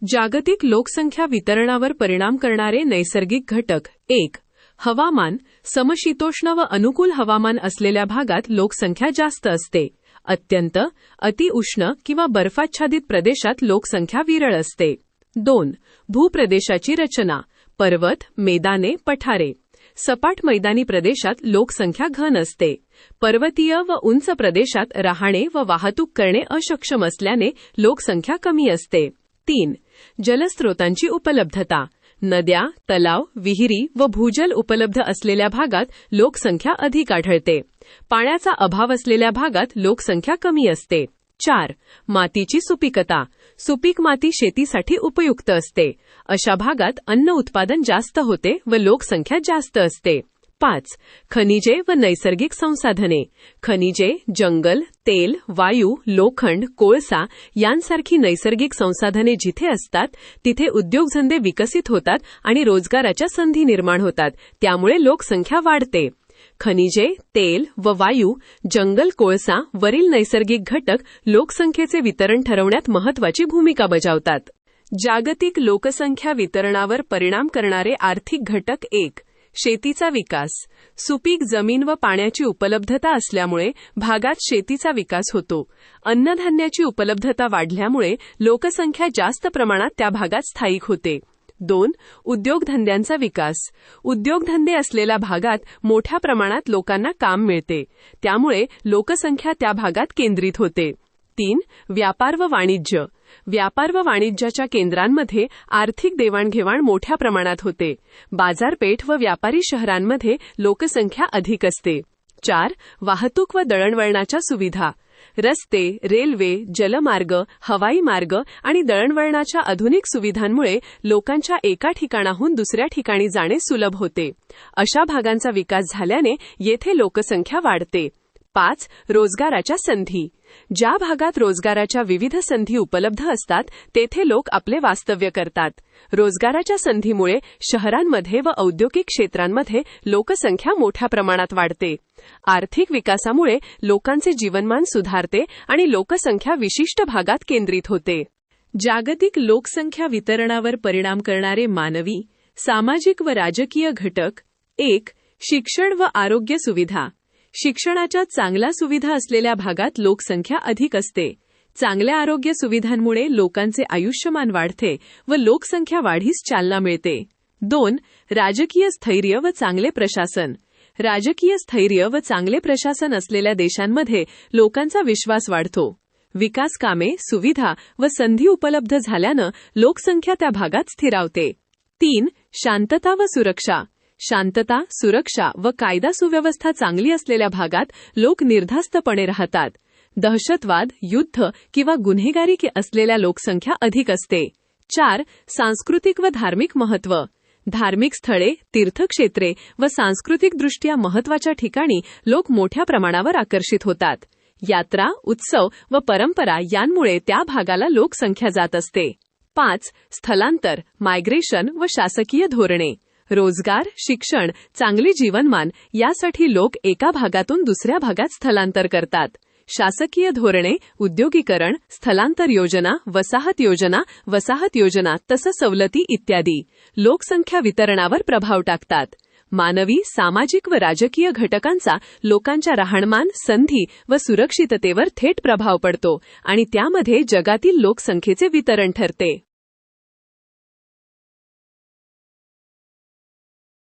जागतिक लोकसंख्या वितरणावर परिणाम करणारे नैसर्गिक घटक. 1. हवामान. समशीतोष्ण व अनुकूल हवामान असलेल्या भागात लोकसंख्या जास्त असते. अत्यंत, अतिउष्ण किंवा बर्फाच्छादित प्रदेशात लोकसंख्या विरळ असते. 2. भूप्रदेशाची रचना. पर्वत, मैदाने, पठारे. सपाट मैदानी प्रदेशात लोकसंख्या घन असते. पर्वतीय व उंच प्रदेशात राहणे व वाहतूक करणे असक्षम असल्याने लोकसंख्या कमी असते. 3. जलस्रोतांची उपलब्धता. नद्या, तलाव, विहिरी व भूजल उपलब्ध असलेल्या भागात लोकसंख्या अधिक आढळते. पाण्याचा अभाव असलेल्या भागात लोकसंख्या कमी असते. 4. मातीची सुपीकता. सुपीक माती शेतीसाठी उपयुक्त असते. अशा भागात अन्न उत्पादन जास्त होते व लोकसंख्या जास्त असते. 5. खनिजे व नैसर्गिक संसाधने. खनिजे, जंगल, तेल, वायू, लोखंड, कोळसा यांसारखी नैसर्गिक संसाधने जिथे असतात तिथे उद्योगधंदे विकसित होतात आणि रोजगाराच्या संधी निर्माण होतात. त्यामुळे लोकसंख्या वाढते. खनिजे, तेल व वायू, जंगल, कोळसा वरील नैसर्गिक घटक लोकसंख्येचे वितरण ठरवण्यात महत्त्वाची भूमिका बजावतात. जागतिक लोकसंख्या वितरणावर परिणाम करणारे आर्थिक घटक. 1. शेतीचा विकास. सुपीक जमीन व पाण्याची उपलब्धता असल्यामुळे भागात शेतीचा विकास होतो. अन्नधान्याची उपलब्धता वाढल्यामुळे लोकसंख्या जास्त प्रमाणात त्या भागात स्थायिक होते. 2. उद्योगधंद्यांचा विकास. उद्योगधंदे असलेल्या भागात मोठ्या प्रमाणात लोकांना काम मिळते. त्यामुळे लोकसंख्या त्या भागात केंद्रित होते. 3. व्यापार व वाणिज्य. व्यापार व वाणिज्याच्या केंद्रांमध्ये आर्थिक देवाणघेवाण मोठ्या प्रमाणात होते. बाजारपेठ व व्यापारी शहरांमध्ये लोकसंख्या अधिक असते. 4. वाहतूक व दळणवळणाच्या सुविधा. रस्ते, रेल्वे, जलमार्ग, हवाई मार्ग आणि दळणवळणाच्या आधुनिक सुविधांमुळे लोकांच्या एका ठिकाणाहून दुसऱ्या ठिकाणी जाणे सुलभ होते. अशा भागांचा विकास झाल्याने येथे लोकसंख्या वाढते. 5. रोजगाराच्या संधी. ज्या भागात रोजगाराच्या विविध संधी उपलब्ध असतात तेथे लोक आपले वास्तव्य करतात. रोजगाराच्या संधीमुळे शहरांमध्ये व औद्योगिक क्षेत्रांमध्ये लोकसंख्या मोठ्या प्रमाणात वाढते. आर्थिक विकासामुळे लोकांचे जीवनमान सुधारते आणि लोकसंख्या विशिष्ट भागात केंद्रित होते. जागतिक लोकसंख्या वितरणावर परिणाम करणारे मानवी, सामाजिक व राजकीय घटक. 1. शिक्षण व आरोग्य सुविधा. शिक्षणाच्या चांगल्या सुविधा असलेल्या भागात लोकसंख्या अधिक असते. चांगल्या आरोग्य सुविधांमुळे लोकांचे आयुष्यमान वाढते व लोकसंख्या वाढीस चालना मिळते. 2. राजकीय स्थैर्य व चांगले प्रशासन. राजकीय स्थैर्य व चांगले प्रशासन असलेल्या देशांमध्ये लोकांचा विश्वास वाढतो. विकास कामे, सुविधा व संधी उपलब्ध झाल्यानं लोकसंख्या त्या भागात स्थिरावते. 3. शांतता व सुरक्षा. शांतता, सुरक्षा व कायदा सुव्यवस्था चांगली असलेल्या भागात लोक निर्धास्तपणे राहतात. दहशतवाद, युद्ध किंवा गुन्हेगारी असलेल्या लोकसंख्या अधिक असते. 4. सांस्कृतिक व धार्मिक महत्त्व. धार्मिक स्थळे, तीर्थक्षेत्रे व सांस्कृतिकदृष्ट्या महत्त्वाच्या ठिकाणी लोक मोठ्या प्रमाणावर आकर्षित होतात. यात्रा, उत्सव व परंपरा यांमुळे त्या भागाला लोकसंख्या जात असते. 5. स्थलांतर, मायग्रेशन व शासकीय धोरणे. रोजगार, शिक्षण, चांगले जीवनमान यासाठी लोक एका भागातून दुसऱ्या भागात स्थलांतर करतात. शासकीय धोरणे, उद्योगीकरण, स्थलांतर योजना, वसाहत योजना तसंच सवलती इत्यादी लोकसंख्या वितरणावर प्रभाव टाकतात. मानवी, सामाजिक व राजकीय घटकांचा लोकांच्या राहणीमान, संधी व सुरक्षिततेवर थेट प्रभाव पडतो आणि त्यामध्ये जगातील लोकसंख्येचे वितरण ठरते.